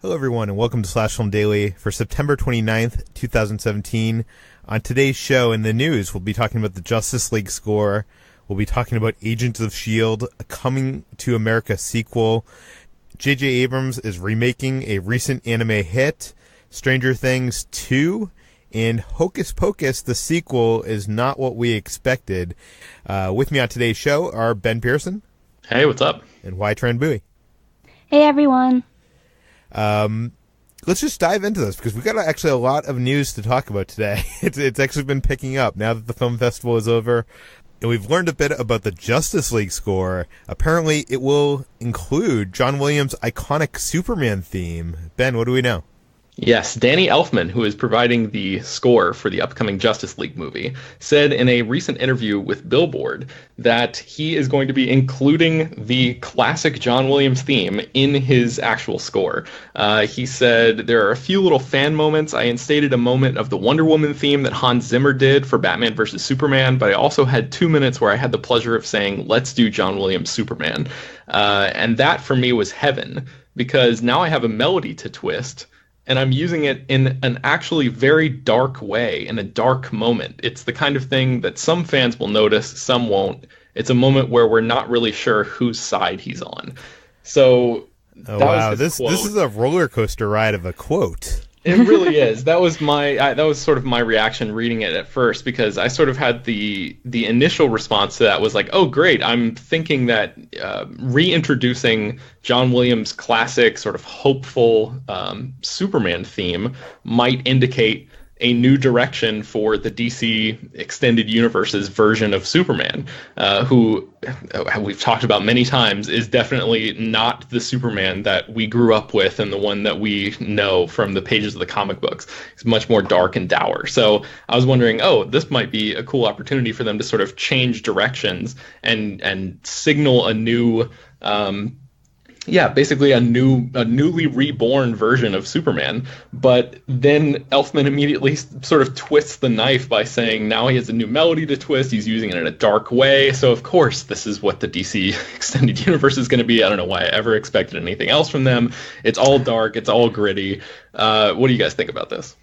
Hello, everyone, and welcome to Slash Film Daily for September 29th, 2017. On today's show, in the news, we'll be talking about the Justice League score. We'll be talking about Agents of S.H.I.E.L.D, a Coming to America sequel. JJ Abrams is remaking a recent anime hit, Stranger Things 2, and Hocus Pocus, the sequel, is not what we expected. With me on today's show are Ben Pearson. Hey, what's up? And Hoai-Tran. Hey, everyone. Let's just dive into this because we've got actually a lot of news to talk about today. It's actually been picking up now that the film festival is over. And we've learned a bit about the Justice League score. Apparently, it will include John Williams' iconic Superman theme. Ben, what do we know? Yes, Danny Elfman, who is providing the score for the upcoming Justice League movie, said in a recent interview with Billboard that he is going to be including the classic John Williams theme in his actual score. He said, "There are a few little fan moments. I instated a moment of the Wonder Woman theme that Hans Zimmer did for Batman vs. Superman, but I also had 2 minutes where I had the pleasure of saying, let's do John Williams Superman." And that, for me, was heaven, because now I have a melody to twist, and I'm using it in an actually very dark way, in a dark moment. It's the kind of thing that some fans will notice, some won't. It's a moment where we're not really sure whose side he's on. So, this is a roller coaster ride of a quote. It really is. That was sort of my reaction reading it at first, because I sort of had the initial response to that was like, oh, great. I'm thinking that reintroducing John Williams' classic sort of hopeful Superman theme might indicate a new direction for the DC Extended Universe's version of Superman, who we've talked about many times is definitely not the Superman that we grew up with and the one that we know from the pages of the comic books. It's much more dark and dour. So I was wondering, this might be a cool opportunity for them to sort of change directions and signal a new basically a newly reborn version of Superman. But then Elfman immediately sort of twists the knife by saying now he has a new melody to twist. He's using it in a dark way. So of course this is what the DC Extended Universe is going to be. I don't know why I ever expected anything else from them. It's all dark. It's all gritty. What do you guys think about this?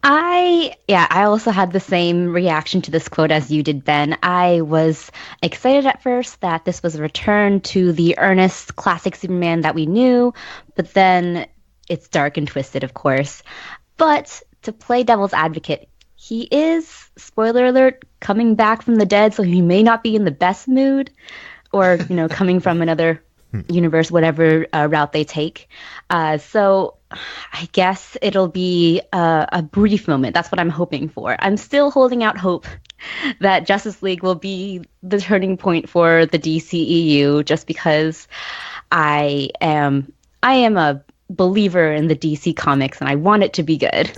I also had the same reaction to this quote as you did, Ben. I was excited at first that this was a return to the earnest classic Superman that we knew, but then it's dark and twisted, of course. But to play devil's advocate, he is, spoiler alert, coming back from the dead, so he may not be in the best mood, or, coming from another universe, whatever route they take. So I guess it'll be a brief moment. That's what I'm hoping for. I'm still holding out hope that Justice League will be the turning point for the DCEU, just because I am a believer in the DC comics and I want it to be good.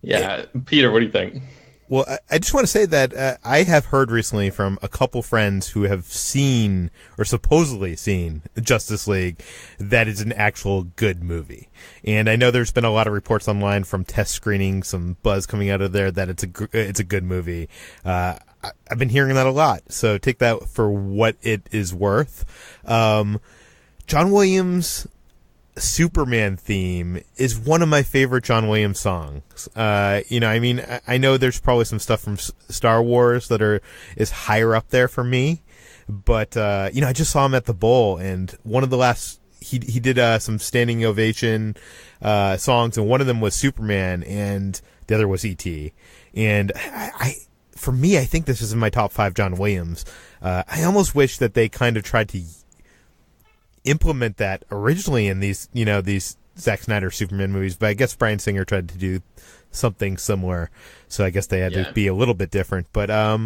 Yeah, Peter, what do you think? Well, I just want to say that I have heard recently from a couple friends who have seen, or supposedly seen, Justice League, that it's an actual good movie. And I know there's been a lot of reports online from test screening, some buzz coming out of there that it's a good movie. I've been hearing that a lot, so take that for what it is worth. John Williams' Superman theme is one of my favorite John Williams songs. I know there's probably some stuff from Star Wars that is higher up there for me, but I just saw him at the Bowl, and one of the last he did some standing ovation songs, and one of them was Superman, and the other was E.T. And for me, I think this is in my top 5 John Williams. I almost wish that they kind of tried to implement that originally in these Zack Snyder Superman movies, but I guess Bryan Singer tried to do something similar, so I guess they had to be a little bit different. But I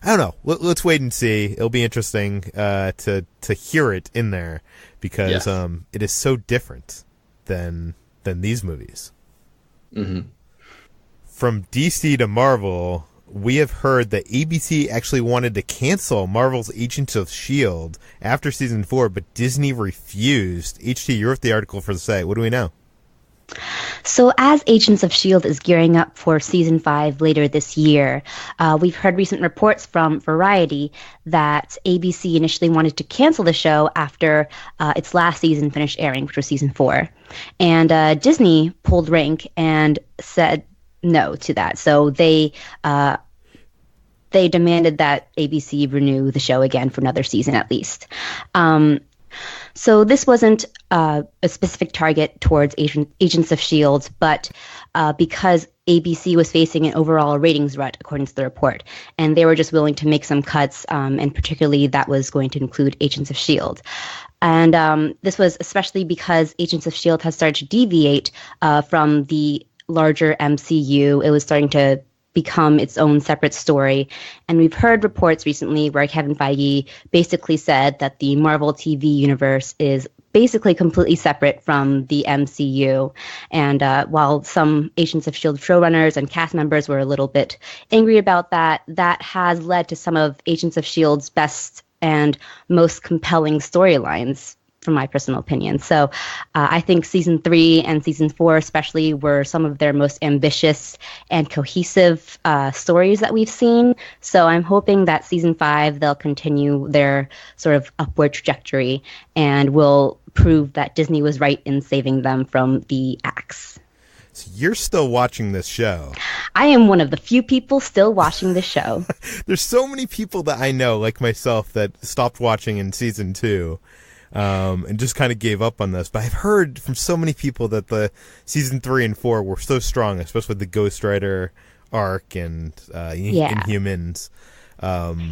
don't know. Let's wait and see. It'll be interesting to hear it in there, because it is so different than these movies. Mm-hmm. From DC to Marvel, we have heard that ABC actually wanted to cancel Marvel's Agents of S.H.I.E.L.D. after season 4, but Disney refused. HT, you wrote the article for the site. What do we know? So, as Agents of S.H.I.E.L.D. is gearing up for season 5 later this year, we've heard recent reports from Variety that ABC initially wanted to cancel the show after its last season finished airing, which was season 4. And Disney pulled rank and said no to that. So they demanded that ABC renew the show again for another season at least. So this wasn't a specific target towards Agents of S.H.I.E.L.D., but because ABC was facing an overall ratings rut, according to the report, and they were just willing to make some cuts, and particularly that was going to include Agents of S.H.I.E.L.D. And this was especially because Agents of S.H.I.E.L.D. has started to deviate from the larger MCU. It was starting to become its own separate story. And we've heard reports recently where Kevin Feige basically said that the Marvel TV universe is basically completely separate from the MCU. And while some Agents of S.H.I.E.L.D. showrunners and cast members were a little bit angry about that, that has led to some of Agents of S.H.I.E.L.D.'s best and most compelling storylines, from my personal opinion. So I think season 3 and season 4 especially were some of their most ambitious and cohesive stories that we've seen. So I'm hoping that season 5 they'll continue their sort of upward trajectory and will prove that Disney was right in saving them from the axe. So you're still watching this show. I am one of the few people still watching this show. There's so many people that I know, like myself, that stopped watching in season 2. And just kind of gave up on this. But I've heard from so many people that the season 3 and 4 were so strong, especially with the Ghost Rider arc and Inhumans.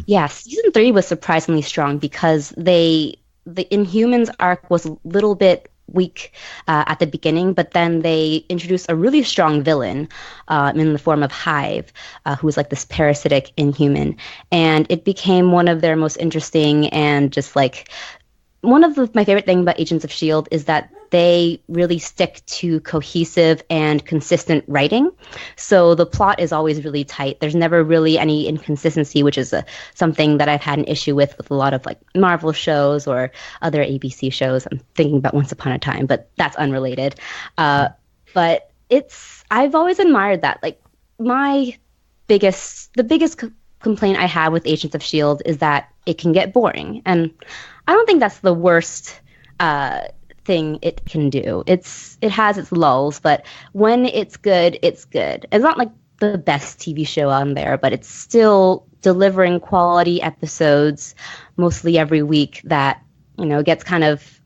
Yeah, season 3 was surprisingly strong because the Inhumans arc was a little bit weak at the beginning, but then they introduced a really strong villain in the form of Hive, who was like this parasitic Inhuman. And it became one of their most interesting and just like one of my favorite things about Agents of S.H.I.E.L.D. is that they really stick to cohesive and consistent writing. So the plot is always really tight. There's never really any inconsistency, which is something that I've had an issue with a lot of like Marvel shows or other ABC shows. I'm thinking about Once Upon a Time, but that's unrelated. But I've always admired that. Like the biggest complaint I have with Agents of S.H.I.E.L.D. is that it can get boring. And I don't think that's the worst thing it can do. It has its lulls, but when it's good, it's good. It's not like the best TV show on there, but it's still delivering quality episodes mostly every week that, gets kind of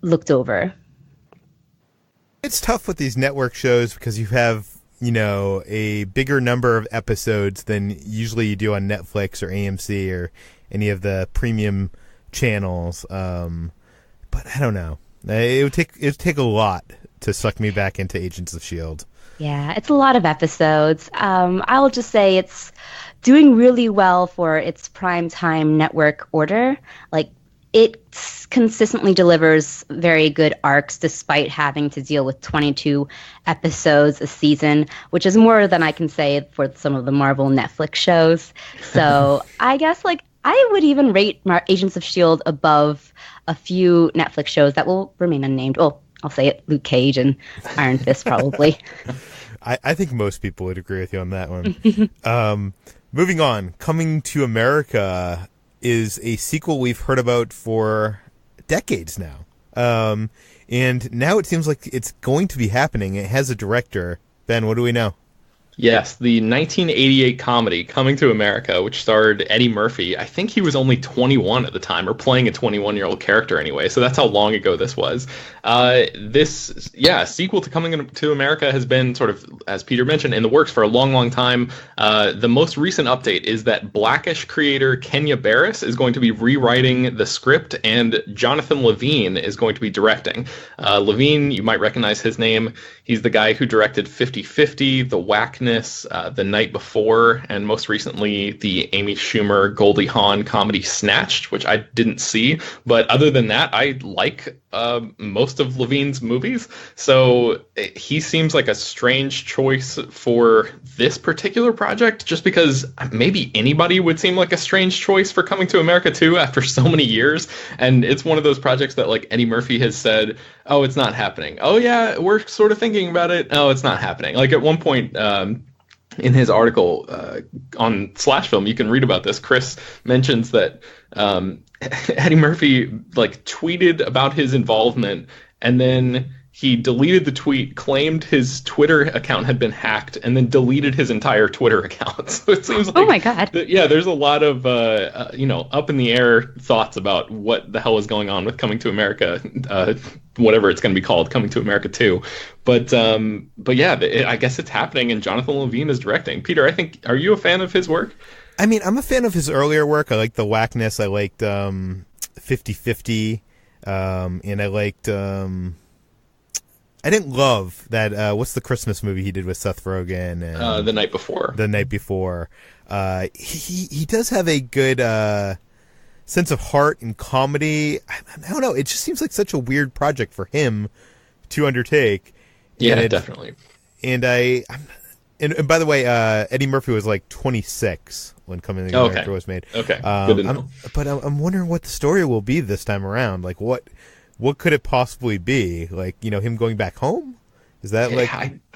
looked over. It's tough with these network shows because you have, a bigger number of episodes than usually you do on Netflix or AMC or any of the premium channels, but I don't know. It would take a lot to suck me back into Agents of S.H.I.E.L.D. Yeah, it's a lot of episodes. I'll just say it's doing really well for its primetime network order. Like, it consistently delivers very good arcs despite having to deal with 22 episodes a season, which is more than I can say for some of the Marvel Netflix shows. So I guess I would even rate Agents of S.H.I.E.L.D. above a few Netflix shows that will remain unnamed. Well, I'll say it, Luke Cage and Iron Fist probably. I think most people would agree with you on that one. Moving on, Coming to America is a sequel we've heard about for decades now. And now it seems like it's going to be happening. It has a director. Ben, what do we know? Yes, the 1988 comedy Coming to America, which starred Eddie Murphy. I think he was only 21 at the time, or playing a 21-year-old character anyway, so that's how long ago this was. Sequel to Coming to America has been sort of, as Peter mentioned, in the works for a long, long time. The most recent update is that Blackish creator Kenya Barris is going to be rewriting the script, and Jonathan Levine is going to be directing. Levine, you might recognize his name. He's the guy who directed 50-50, The Whackness, The Night Before, and most recently the Amy Schumer, Goldie Hawn comedy Snatched, which I didn't see. But other than that, I like most of Levine's movies. So he seems like a strange choice for this particular project, just because maybe anybody would seem like a strange choice for Coming to America 2 after so many years. And it's one of those projects that like Eddie Murphy has said, oh, it's not happening. Oh, yeah, we're sort of thinking about it. Oh, it's not happening. Like at one point, in his article on Slash Film, you can read about this. Chris mentions that Eddie Murphy like tweeted about his involvement, and then he deleted the tweet, claimed his Twitter account had been hacked, and then deleted his entire Twitter account. So it seems like, oh my God, there's a lot of up in the air thoughts about what the hell is going on with Coming to America, whatever it's going to be called, Coming to America 2. But yeah, I guess it's happening, and Jonathan Levine is directing. Peter, are you a fan of his work? I mean, I'm a fan of his earlier work. I liked The Whackness. I liked 50/50. And I liked... I didn't love that... what's the Christmas movie he did with Seth Rogen? And, The Night Before. The Night Before. He does have a good sense of heart and comedy. I don't know. It just seems like such a weird project for him to undertake. Yeah, definitely. And And by the way, Eddie Murphy was like 26 when Coming to America was made. Okay, good to know. But I'm wondering what the story will be this time around. Like, what could it possibly be? Like, him going back home? Is that like?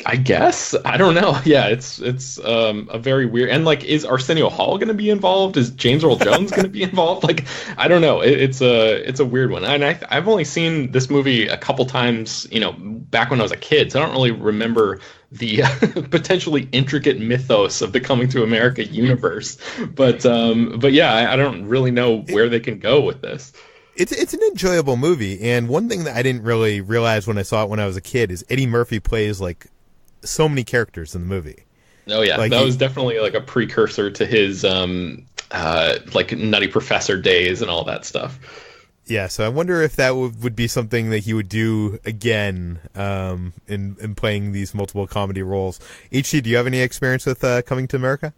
I guess, I don't know. Yeah, it's a very weird. And like, is Arsenio Hall going to be involved? Is James Earl Jones going to be involved? Like, I don't know. It's a weird one. And I've only seen this movie a couple times. Back when I was a kid, so I don't really remember the potentially intricate mythos of the Coming to America universe. But yeah, I don't really know where they can go with this. It's an enjoyable movie, and one thing that I didn't really realize when I saw it when I was a kid is Eddie Murphy plays like so many characters in the movie. Oh yeah, like that was definitely like a precursor to his like Nutty Professor days and all that stuff. Yeah, so I wonder if that would be something that he would do again in playing these multiple comedy roles. H.T., do you have any experience with Coming to America?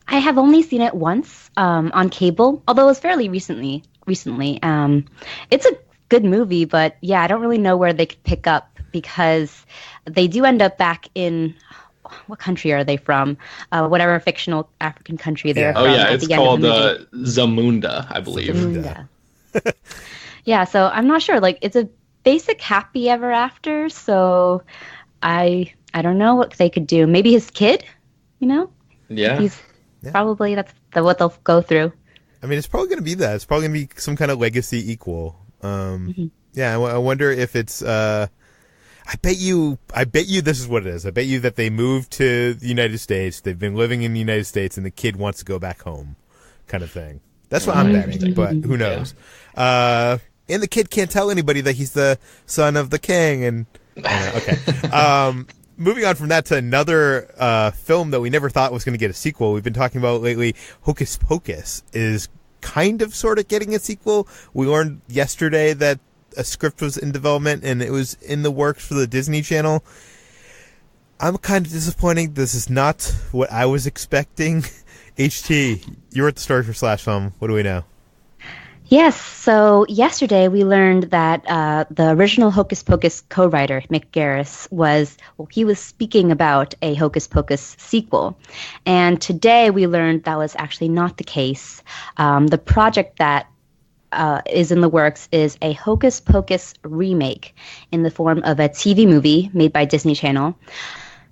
I have only seen it once on cable, although it was fairly recently. It's a good movie, but yeah, I don't really know where they could pick up because they do end up back in, what country are they from? Whatever fictional African country they're from. Oh yeah, it's called Zamunda, I believe. Zamunda. Yeah, so I'm not sure. Like, it's a basic happy ever after, so I don't know what they could do. Maybe his kid, Yeah. Probably that's what they'll go through. I mean, it's probably going to be that. It's probably going to be some kind of legacy equal. Yeah, I wonder if it's... I bet you this is what it is. I bet you that they moved to the United States, they've been living in the United States, and the kid wants to go back home, kind of thing. That's what I'm betting, but who knows? Yeah. And the kid can't tell anybody that he's the son of the king, and... okay. Moving on from that to another film that we never thought was going to get a sequel. We've been talking about lately. Hocus Pocus is kind of sort of getting a sequel. We learned yesterday that a script was in development and it was in the works for the Disney Channel. I'm kind of disappointed. This is not what I was expecting. HT, you were at the story for Slash Film. What do we know? Yes, so yesterday we learned that the original Hocus Pocus co-writer, Mick Garris, was speaking about a Hocus Pocus sequel. And today we learned that was actually not the case. The project that is in the works is a Hocus Pocus remake in the form of a TV movie made by Disney Channel.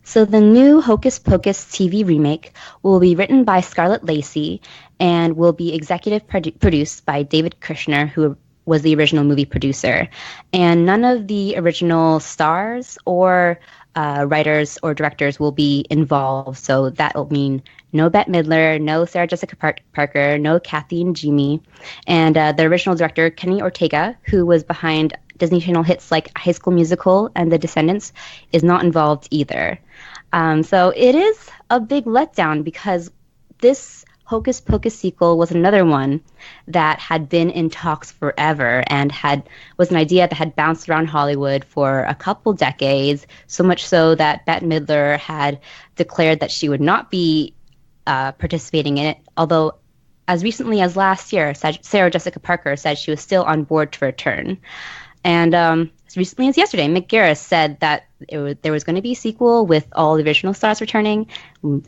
So the new Hocus Pocus TV remake will be written by Scarlett Lacey and will be executive produced by David Kushner, who was the original movie producer. And none of the original stars or writers or directors will be involved. So that will mean no Bette Midler, no Sarah Jessica Parker, no Kathy and Jimmy. And the original director, Kenny Ortega, who was behind Disney Channel hits like High School Musical and The Descendants, is not involved either. So it is a big letdown because this Hocus Pocus sequel was another one that had been in talks forever and was an idea that had bounced around Hollywood for a couple decades, so much so that Bette Midler had declared that she would not be participating in it, although as recently as last year, Sarah Jessica Parker said she was still on board to return. And as recently as yesterday, Mick Garris said that there was going to be a sequel with all the original stars returning,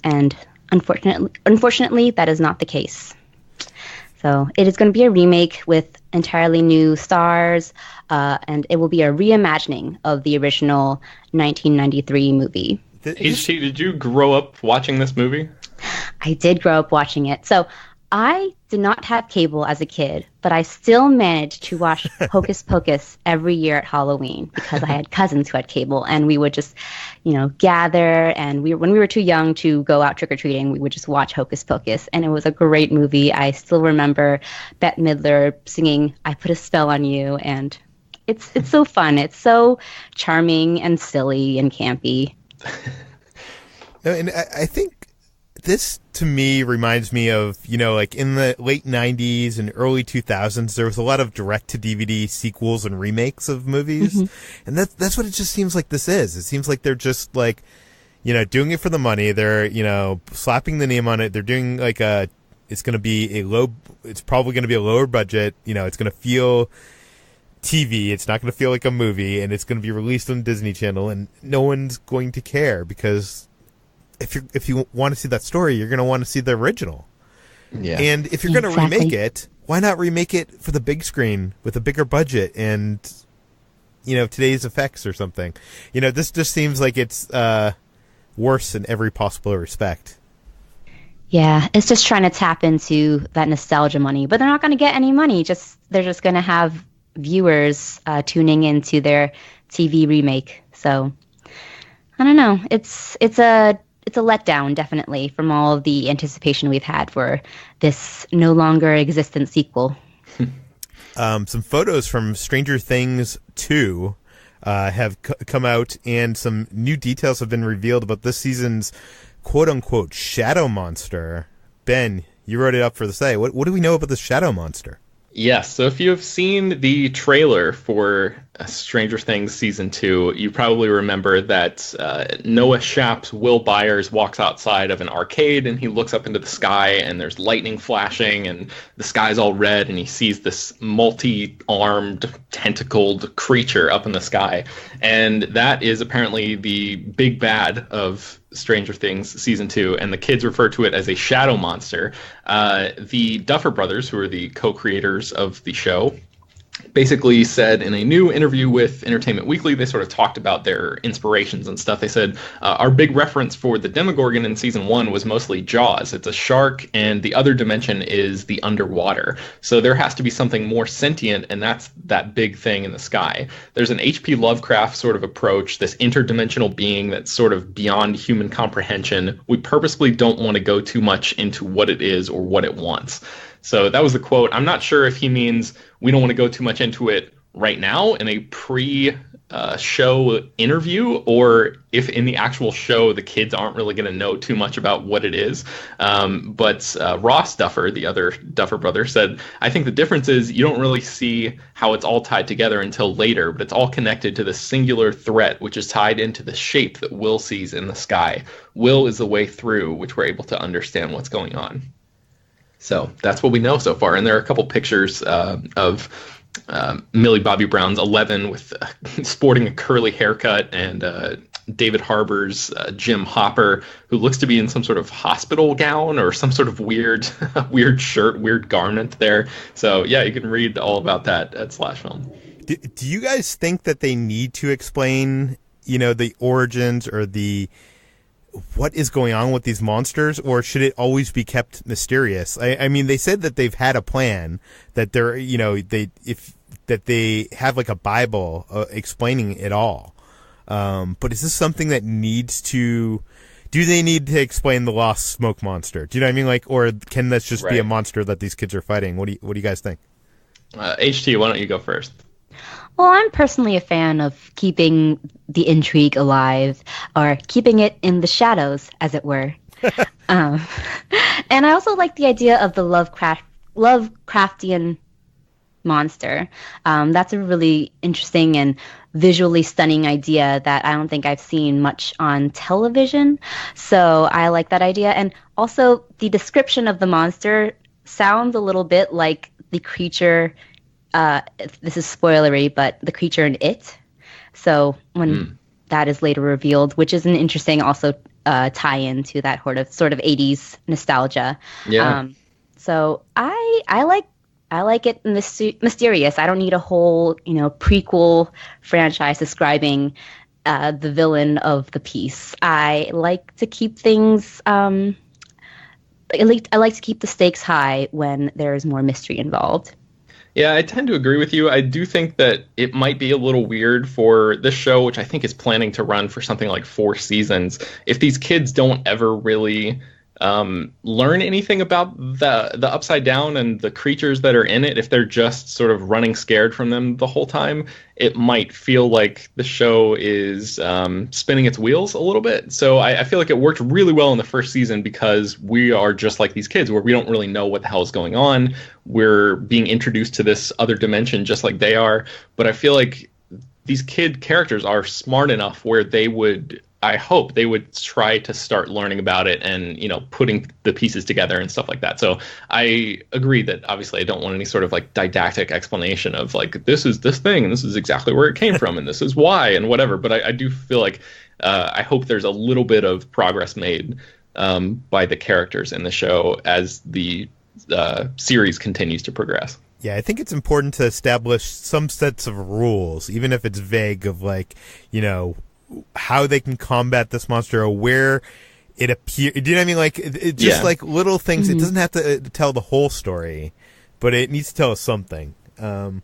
and unfortunately, that is not the case. So it is going to be a remake with entirely new stars, and it will be a reimagining of the original 1993 movie. HT, did you grow up watching this movie? I did grow up watching it. So I did not have cable as a kid, but I still managed to watch Hocus Pocus every year at Halloween because I had cousins who had cable, and we would just, gather. And when we were too young to go out trick-or-treating, we would just watch Hocus Pocus, and it was a great movie. I still remember Bette Midler singing "I Put a Spell on You," and it's so fun. It's so charming and silly and campy. And I think this, to me, reminds me of, like in the late 90s and early 2000s, there was a lot of direct-to-DVD sequels and remakes of movies. Mm-hmm. And that's what it just seems like this is. It seems like they're just, like, doing it for the money. They're, slapping the name on it. They're doing, like, it's probably going to be a lower budget. It's going to feel TV. It's not going to feel like a movie, and it's going to be released on Disney Channel, and no one's going to care because if you want to see that story, you're going to want to see the original. Yeah. And if you're going to remake it, why not remake it for the big screen with a bigger budget and today's effects or something? This just seems like it's worse in every possible respect. Yeah, it's just trying to tap into that nostalgia money, but they're not going to get any money. They're just going to have viewers tuning into their TV remake. So I don't know. It's a letdown, definitely, from all of the anticipation we've had for this no longer existent sequel. Some photos from Stranger Things 2 have come out, and some new details have been revealed about this season's quote-unquote shadow monster. Ben, you wrote it up for the site. What do we know about the shadow monster? Yes, so if you have seen the trailer for Stranger Things Season 2, you probably remember that Noah Schnapp's Will Byers walks outside of an arcade, and he looks up into the sky, and there's lightning flashing, and the sky's all red, and he sees this multi-armed, tentacled creature up in the sky. And that is apparently the big bad of Stranger Things Season 2, and the kids refer to it as a shadow monster. The Duffer Brothers, who are the co-creators of the show, basically said in a new interview with Entertainment Weekly, they sort of talked about their inspirations and stuff. They said, our big reference for the Demogorgon in Season 1 was mostly Jaws. It's a shark, and the other dimension is the underwater. So there has to be something more sentient, and that's that big thing in the sky. There's an H.P. Lovecraft sort of approach, this interdimensional being that's sort of beyond human comprehension. We purposely don't want to go too much into what it is or what it wants. So that was the quote. I'm not sure if he means we don't want to go too much into it right now in a pre-show interview, or if in the actual show the kids aren't really going to know too much about what it is. But Ross Duffer, the other Duffer brother, said, I think the difference is you don't really see how it's all tied together until later, but it's all connected to the singular threat, which is tied into the shape that Will sees in the sky. Will is the way through which we're able to understand what's going on. So that's what we know so far. And there are a couple pictures of Millie Bobby Brown's 11 with sporting a curly haircut, and David Harbour's Jim Hopper, who looks to be in some sort of hospital gown or some sort of weird shirt, weird garment there. So yeah, you can read all about that at /film. Do you guys think that they need to explain, the origins or what is going on with these monsters, or should it always be kept mysterious? I mean, they said that they've had a plan, that they're, that they have like a Bible explaining it all. But is this something that do they need to explain the lost smoke monster? Do you know what I mean? Like, or can this just be a monster that these kids are fighting? What do you guys think? HT, why don't you go first? Well, I'm personally a fan of keeping the intrigue alive, or keeping it in the shadows, as it were. And I also like the idea of the Lovecraftian monster. That's a really interesting and visually stunning idea that I don't think I've seen much on television. So I like that idea. And also, the description of the monster sounds a little bit like the creature this is spoilery, but the creature in It. So when that is later revealed, which is an interesting also tie-in to that sort of 80s nostalgia. Yeah. So I like it mysterious. I don't need a whole prequel franchise describing the villain of the piece. I like to keep things. I like to keep the stakes high when there is more mystery involved. Yeah, I tend to agree with you. I do think that it might be a little weird for this show, which I think is planning to run for something like 4 seasons, if these kids don't ever really learn anything about the Upside Down and the creatures that are in it. If they're just sort of running scared from them the whole time, it might feel like the show is spinning its wheels a little bit. So I feel like it worked really well in the first season because we are just like these kids where we don't really know what the hell is going on. We're being introduced to this other dimension just like they are. But I feel like these kid characters are smart enough where I hope they would try to start learning about it and, putting the pieces together and stuff like that. So I agree that obviously I don't want any sort of like didactic explanation of like, this is this thing and this is exactly where it came from and this is why and whatever. But I do feel like I hope there's a little bit of progress made by the characters in the show as the series continues to progress. Yeah, I think it's important to establish some sets of rules, even if it's vague, of like, how they can combat this monster or where it appears. Do you know what I mean? Like, it just like little things. Mm-hmm. It doesn't have to tell the whole story, but it needs to tell us something. But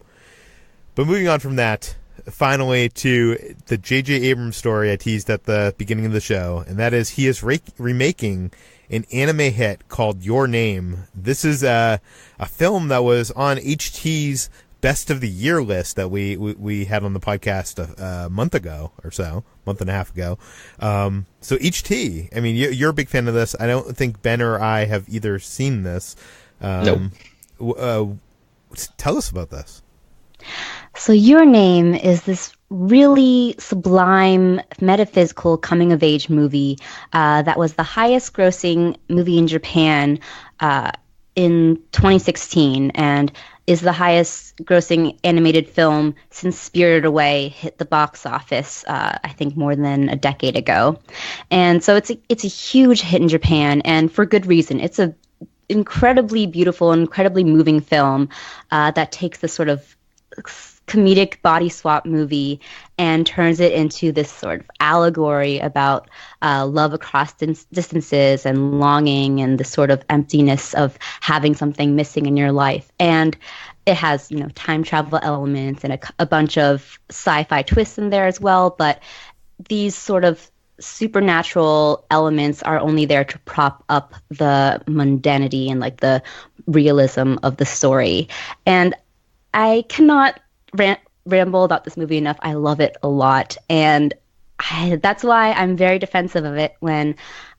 moving on from that, finally to the JJ Abrams story I teased at the beginning of the show, and that is he is remaking an anime hit called Your Name. This is a film that was on HT's Best of the Year list that we had on the podcast a month ago or so, month and a half ago. So HT, I mean, you're a big fan of this. I don't think Ben or I have either seen this. Nope. Tell us about this. So Your Name is this really sublime, metaphysical coming-of-age movie that was the highest-grossing movie in Japan in 2016 and is the highest-grossing animated film since Spirited Away hit the box office, I think more than a decade ago. And so it's a huge hit in Japan, and for good reason. It's a incredibly beautiful, incredibly moving film that takes this sort of comedic body swap movie and turns it into this sort of allegory about love across distances and longing and the sort of emptiness of having something missing in your life. And it has, time travel elements and a bunch of sci-fi twists in there as well. But these sort of supernatural elements are only there to prop up the mundanity and like the realism of the story. And I cannot ramble about this movie enough. I love it a lot. And that's why I'm very defensive of it when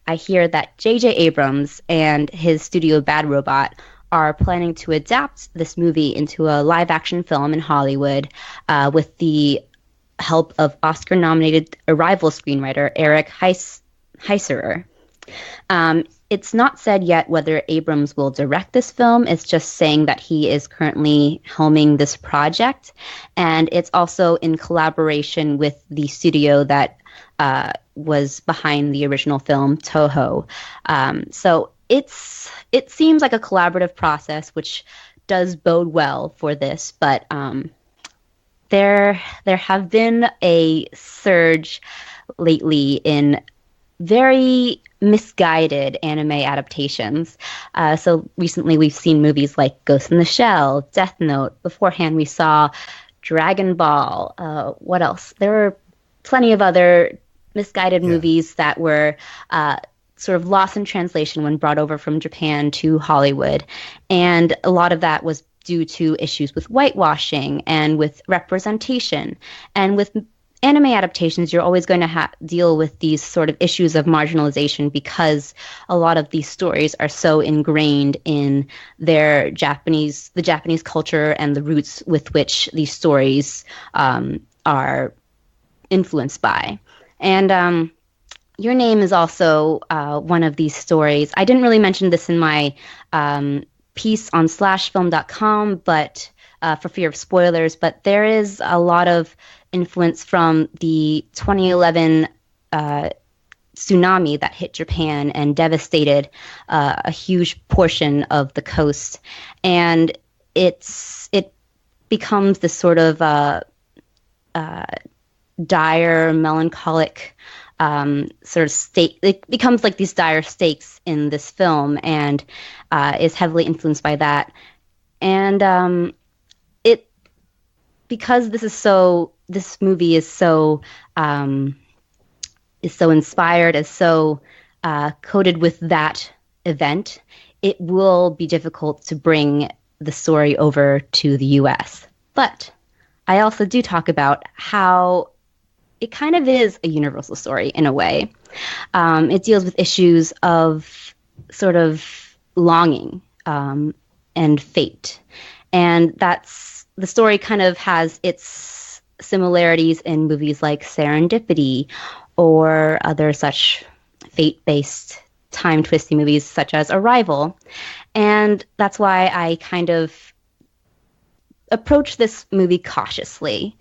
I hear that JJ Abrams and his studio Bad Robot are planning to adapt this movie into a live-action film in Hollywood with the help of Oscar-nominated Arrival screenwriter Eric Heiserer. It's not said yet whether Abrams will direct this film. It's just saying that he is currently helming this project. And it's also in collaboration with the studio that was behind the original film, Toho. So it seems like a collaborative process, which does bode well for this. But there have been a surge lately in very misguided anime adaptations. So recently we've seen movies like Ghost in the Shell, Death Note. Beforehand we saw Dragon Ball. What else? There were plenty of other misguided movies that were sort of lost in translation when brought over from Japan to Hollywood. And a lot of that was due to issues with whitewashing and with representation. And with anime adaptations, you're always going to deal with these sort of issues of marginalization because a lot of these stories are so ingrained in the Japanese culture and the roots with which these stories are influenced by. And Your Name is also one of these stories. I didn't really mention this in my piece on /film.com, but for fear of spoilers, but there is a lot of influence from the 2011 tsunami that hit Japan and devastated a huge portion of the coast, and it becomes this sort of dire, melancholic sort of state. It becomes like these dire stakes in this film, and is heavily influenced by that. And because this movie is so inspired, is so coded with that event, it will be difficult to bring the story over to the US. But I also do talk about how it kind of is a universal story in a way. It deals with issues of sort of longing and fate. And the story kind of has its similarities in movies like Serendipity or other such fate-based, time-twisting movies such as Arrival. And that's why I kind of approach this movie cautiously,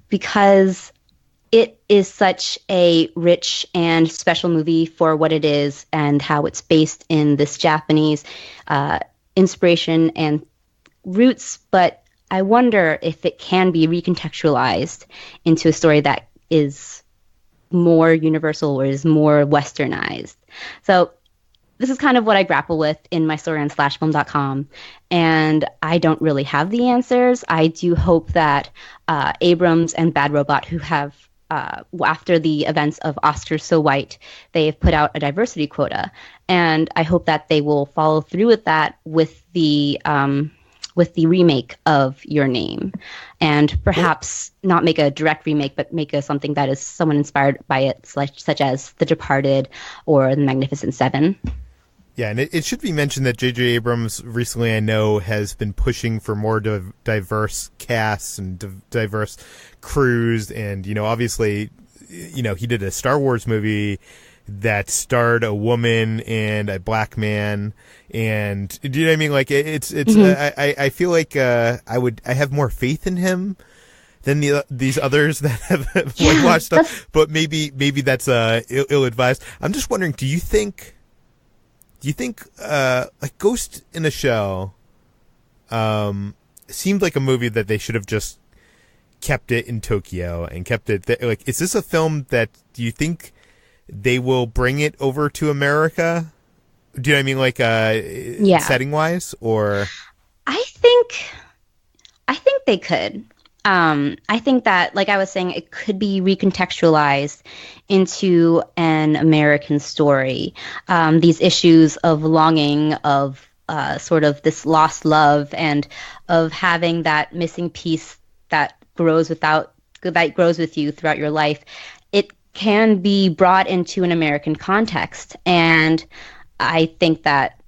because it is such a rich and special movie for what it is and how it's based in this Japanese inspiration and roots. But I wonder if it can be recontextualized into a story that is more universal or is more westernized. So this is kind of what I grapple with in my story on slashfilm.com, and I don't really have the answers. I do hope that Abrams and Bad Robot, who have after the events of Oscars So White, they've put out a diversity quota, and I hope that they will follow through with that with the remake of Your Name, and perhaps not make a direct remake, but make something that is somewhat inspired by it, such as The Departed or The Magnificent Seven. Yeah, and it should be mentioned that JJ Abrams recently, I know, has been pushing for more diverse casts and diverse crews. And, obviously, he did a Star Wars movie that starred a woman and a black man. And do you know what I mean? Like, it's mm-hmm. I feel like I have more faith in him than these others that have watched stuff. But maybe that's ill-advised. I'm just wondering, do you think like Ghost in a Shell seemed like a movie that they should have just kept it in Tokyo and kept it there? Like, is this a film that, do you think they will bring it over to America? Do you know what I mean? Like, setting wise, or? I think they could. I think that, like I was saying, it could be recontextualized into an American story. These issues of longing, of sort of this lost love, and of having that missing piece that grows with you throughout your life. It can be brought into an American context, and I think that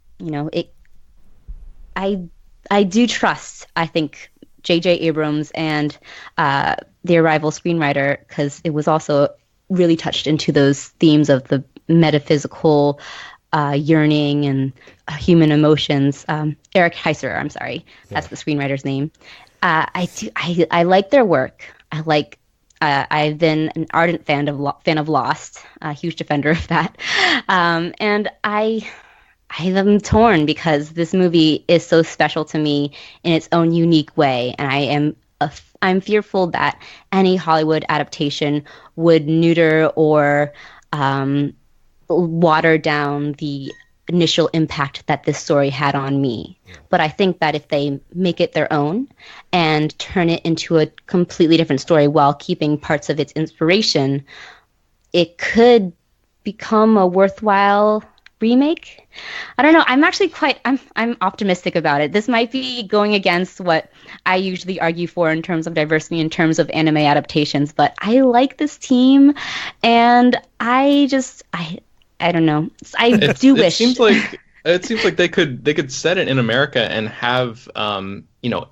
I do trust. I think JJ Abrams and the Arrival screenwriter, because it was also really touched into those themes of the metaphysical yearning and human emotions. Eric Heiser, I'm sorry, that's the screenwriter's name. I like their work. I've been an ardent fan of Lost, a huge defender of that, and I am torn because this movie is so special to me in its own unique way, and I'm fearful that any Hollywood adaptation would neuter or water down the initial impact that this story had on me. But I think that if they make it their own and turn it into a completely different story while keeping parts of its inspiration, it could become a worthwhile remake. I don't know. I'm actually I'm optimistic about it. This might be going against what I usually argue for in terms of diversity, in terms of anime adaptations, but I like this team, and I don't know. Wish. It seems like they could set it in America and have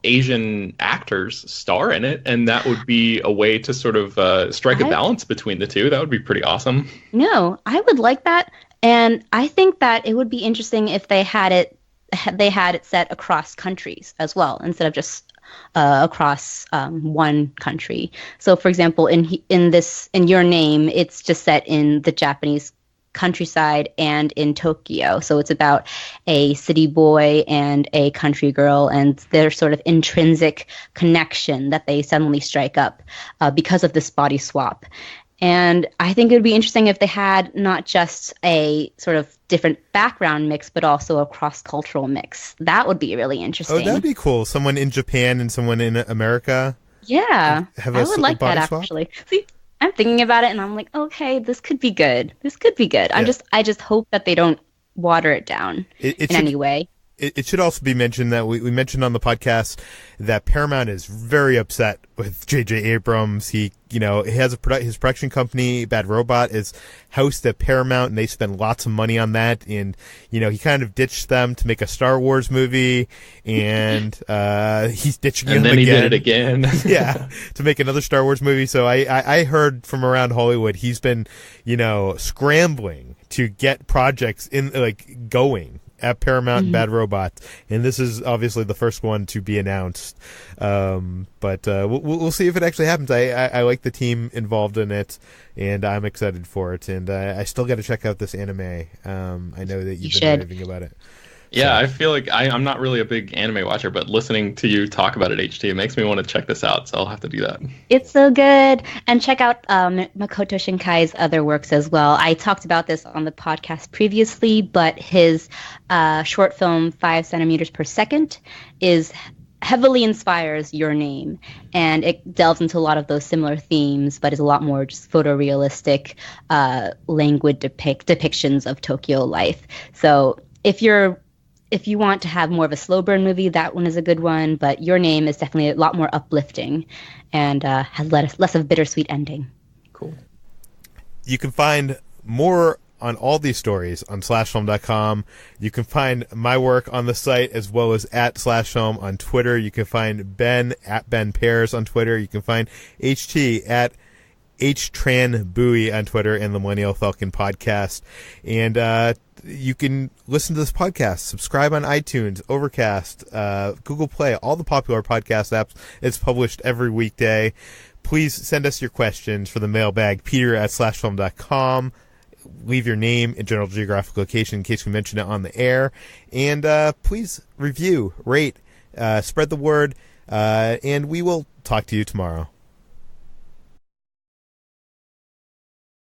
Asian actors star in it, and that would be a way to sort of strike a balance between the two. That would be pretty awesome. No, I would like that. And I think that it would be interesting if they had it set across countries as well, instead of just across one country. So, for example, in Your Name, it's just set in the Japanese countryside and in Tokyo. So it's about a city boy and a country girl and their sort of intrinsic connection that they suddenly strike up because of this body swap. And I think it would be interesting if they had not just a sort of different background mix, but also a cross-cultural mix. That would be really interesting. Oh, that would be cool. Someone in Japan and someone in America. Yeah, I would like that swap? Actually. See, I'm thinking about it and I'm like, okay, this could be good. This could be good. Yeah. I just hope that they don't water it down in any way. It should also be mentioned that we mentioned on the podcast that Paramount is very upset with JJ Abrams. He has his production company, Bad Robot, is housed at Paramount, and they spend lots of money on that. And he kind of ditched them to make a Star Wars movie, and he's ditching them again. And then he did it again. Yeah, to make another Star Wars movie. So I heard from around Hollywood he's been scrambling to get projects going at Paramount and Bad Robot, and this is obviously the first one to be announced. But we'll see if it actually happens. I like the team involved in it, and I'm excited for it. And I still got to check out this anime. I know that you've been raving about it. Yeah, I feel like I'm not really a big anime watcher, but listening to you talk about it, HT, it makes me want to check this out, so I'll have to do that. It's so good. And check out Makoto Shinkai's other works as well. I talked about this on the podcast previously, but his short film 5 centimeters per second heavily inspires Your Name, and it delves into a lot of those similar themes, but is a lot more just photorealistic, languid depictions of Tokyo life. So if you want to have more of a slow burn movie, that one is a good one. But Your Name is definitely a lot more uplifting and has less of a bittersweet ending. Cool. You can find more on all these stories on slashfilm.com. You can find my work on the site as well as at slashfilm on Twitter. You can find Ben at Ben Pears on Twitter. You can find HT at H.Tran Bowie on Twitter and the Millennial Falcon podcast. And you can listen to this podcast, subscribe on iTunes, Overcast, Google Play, all the popular podcast apps. It's published every weekday. Please send us your questions for the mailbag, peter@slashfilm.com. Leave your name and general geographic location in case we mention it on the air. And please review, rate, spread the word, and we will talk to you tomorrow.